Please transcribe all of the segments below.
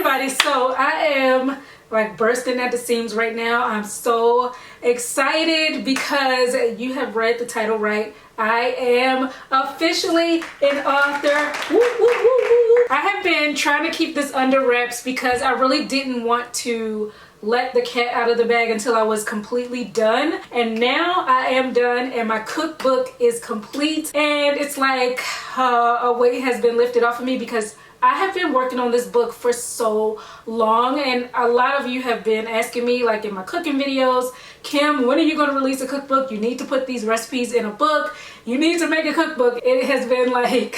everybody, so I am like bursting at the seams right now. I'm so excited because you have read the title right. I am officially an author. Woo, woo, woo, woo. I have been trying to keep this under wraps because I really didn't want to let the cat out of the bag until I was completely done, and now I am done and my cookbook is complete, and it's like a weight has been lifted off of me because I have been working on this book for so long, and a lot of you have been asking me, like in my cooking videos, Kim, when are you going to release a cookbook? You need to put these recipes in a book. You need to make a cookbook. It has been like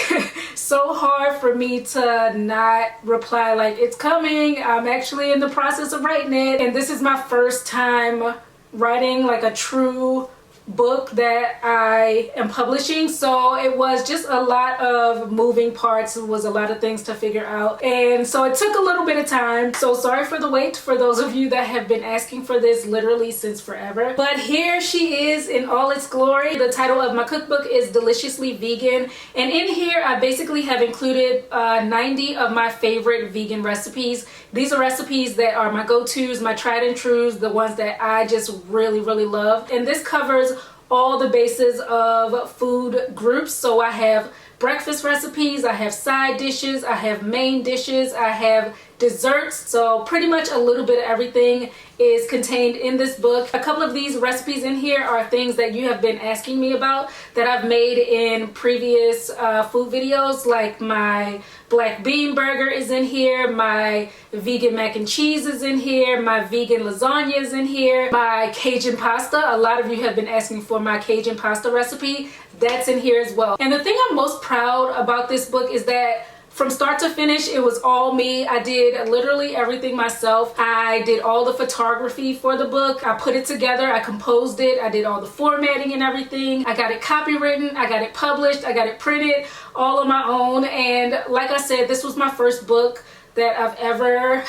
so hard for me to not reply like it's coming. I'm actually in the process of writing it, and this is my first time writing like a true book that I am publishing, so it was just a lot of moving parts. It was a lot of things to figure out, and so it took a little bit of time. So sorry for the wait for those of you that have been asking for this literally since forever, but here she is in all its glory. The title of my cookbook is Deliciously Vegan, and in here I basically have included 90 of my favorite vegan recipes. These are recipes that are my go-tos, my tried and trues, the ones that I just really love, and this covers all the bases of food groups. So I have breakfast recipes, I have side dishes, I have main dishes, I have desserts, so pretty much a little bit of everything is contained in this book. A couple of these recipes in here are things that you have been asking me about that I've made in previous food videos, like my black bean burger is in here, my vegan mac and cheese is in here, my vegan lasagna is in here, my Cajun pasta. A lot of you have been asking for my Cajun pasta recipe. That's in here as well. And the thing I'm most proud about this book is that from start to finish, it was all me. I did literally everything myself. I did all the photography for the book. I put it together. I composed it. I did all the formatting and everything. I got it copywritten. I got it published. I got it printed all on my own. And like I said, this was my first book that I've ever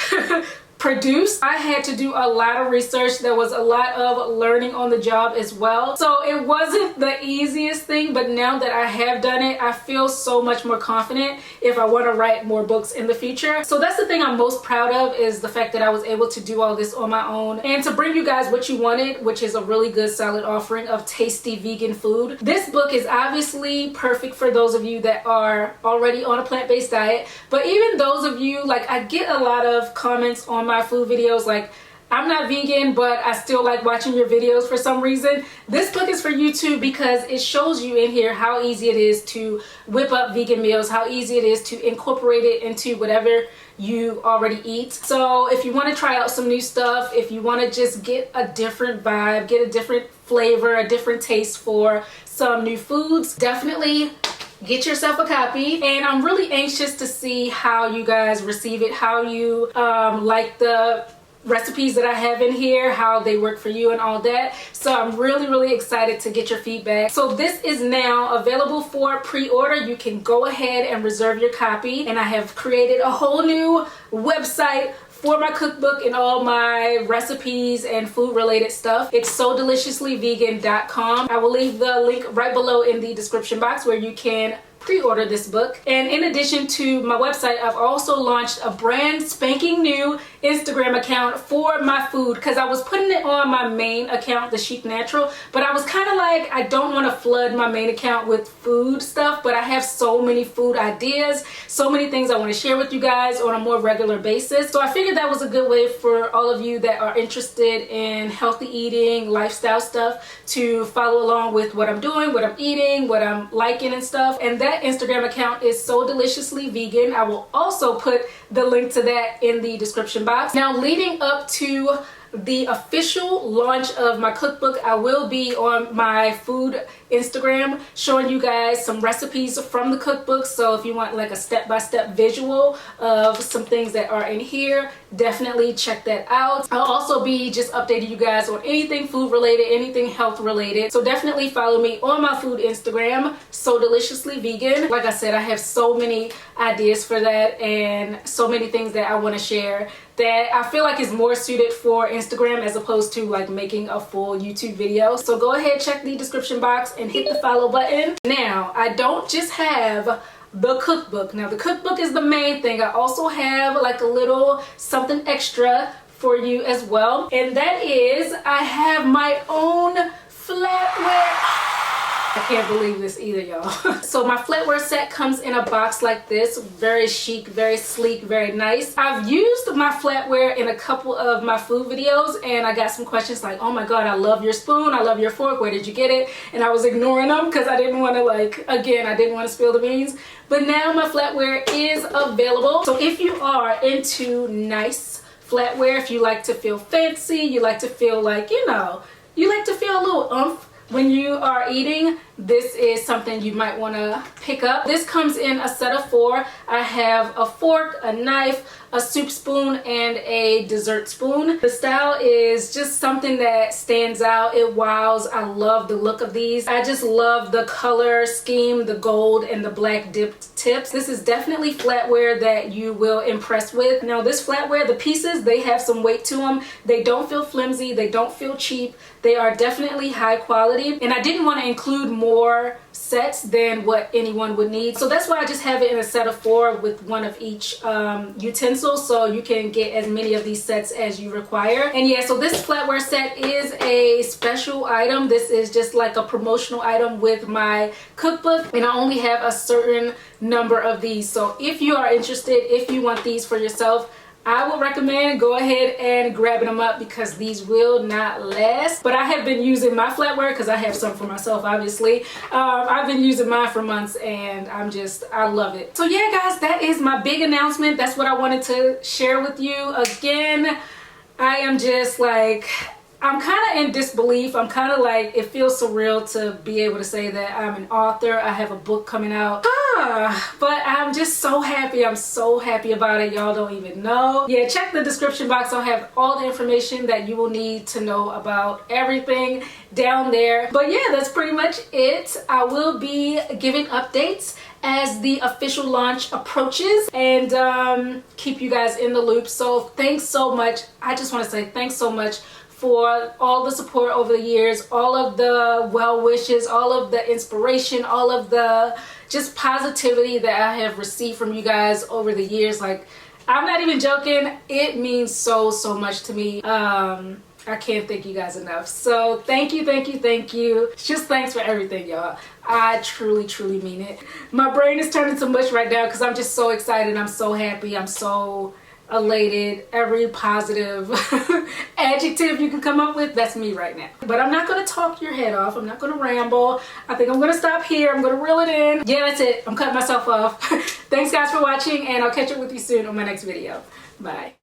produced. I had to do a lot of research. There was a lot of learning on the job as well. So it wasn't the easiest thing, but now that I have done it, I feel so much more confident if I want to write more books in the future. So that's the thing I'm most proud of, is the fact that I was able to do all this on my own and to bring you guys what you wanted, which is a really good solid offering of tasty vegan food. This book is obviously perfect for those of you that are already on a plant-based diet, but even those of you, like, I get a lot of comments on my food videos like, I'm not vegan, but I still like watching your videos for some reason. This book is for you too, because it shows you in here how easy it is to whip up vegan meals, how easy it is to incorporate it into whatever you already eat. So if you want to try out some new stuff, if you want to just get a different vibe, get a different flavor, a different taste for some new foods, definitely get yourself a copy. And I'm really anxious to see how you guys receive it, how you like the recipes that I have in here, how they work for you and all that. So I'm really excited to get your feedback. So this is now available for pre-order. You can go ahead and reserve your copy, and I have created a whole new website for my cookbook and all my recipes and food related stuff. It's sodeliciouslyvegan.com. I will leave the link right below in the description box where you can pre-order this book. And in addition to my website, I've also launched a brand spanking new Instagram account for my food, because I was putting it on my main account, TheChicNatural, but I was kind of like, I don't want to flood my main account with food stuff, but I have so many food ideas, so many things I want to share with you guys on a more regular basis. So I figured that was a good way for all of you that are interested in healthy eating, lifestyle stuff, to follow along with what I'm doing, what I'm eating, what I'm liking and stuff. And that Instagram account is So Deliciously Vegan. I will also put the link to that in the description box. Now, leading up to the official launch of my cookbook, I will be on my food Instagram showing you guys some recipes from the cookbook. So if you want like a step-by-step visual of some things that are in here, definitely check that out. I'll also be just updating you guys on anything food related, anything health related. So definitely follow me on my food Instagram, So Deliciously Vegan. Like I said, I have so many ideas for that and so many things that I want to share that I feel like is more suited for Instagram as opposed to like making a full YouTube video. So go ahead, check the description box and hit the follow button. Now, I don't just have the cookbook. Now the cookbook is the main thing. I also have like a little something extra for you as well, and that is I have my own flatware. I can't believe this either, y'all. So my flatware set comes in a box like this, very chic, very sleek, very nice. I've used my flatware in a couple of my food videos, and I got some questions like, oh my god, I love your spoon, I love your fork, where did you get it? And I was ignoring them because I didn't want to, like, again, I didn't want to spill the beans. But now my flatware is available. So if you are into nice flatware, if you like to feel fancy, you like to feel like, you know, you like to feel a little oomph when you are eating, this is something you might want to pick up. This comes in a set of 4. I have a fork, a knife, a soup spoon, and a dessert spoon. The style is just something that stands out. It wows. I love the look of these. I just love the color scheme, the gold and the black dipped tips. This is definitely flatware that you will impress with. Now this flatware, the pieces, they have some weight to them. They don't feel flimsy. They don't feel cheap. They are definitely high quality, and I didn't want to include more sets than what anyone would need, so that's why I just have it in a set of 4 with one of each utensil, so you can get as many of these sets as you require. And yeah, so this flatware set is a special item. This is just like a promotional item with my cookbook, and I only have a certain number of these. So if you are interested, if you want these for yourself, I will recommend go ahead and grabbing them up because these will not last. But I have been using my flatware because I have some for myself, obviously. I've been using mine for months, and I love it. So yeah, guys, that is my big announcement. That's what I wanted to share with you. Again, I am just like, I'm kind of in disbelief. I'm kind of like, it feels surreal to be able to say that I'm an author. I have a book coming out. But I'm just so happy. I'm so happy about it. Y'all don't even know. Yeah, check the description box. I'll have all the information that you will need to know about everything down there. But yeah, that's pretty much it. I will be giving updates as the official launch approaches, and keep you guys in the loop. So thanks so much. I just want to say thanks so much for all the support over the years, all of the well wishes, all of the inspiration, all of the just positivity that I have received from you guys over the years. Like, I'm not even joking. It means so much to me. I can't thank you guys enough. So thank you, thank you, thank you. Just thanks for everything, y'all. I truly mean it. My brain is turning to mush right now because I'm just so excited. I'm so happy. I'm so elated. Every positive adjective you can come up with, that's me right now. But I'm not going to talk your head off. I'm not going to ramble. I think I'm going to stop here. I'm going to reel it in. Yeah, that's it. I'm cutting myself off. Thanks guys for watching, and I'll catch up with you soon on my next video. Bye.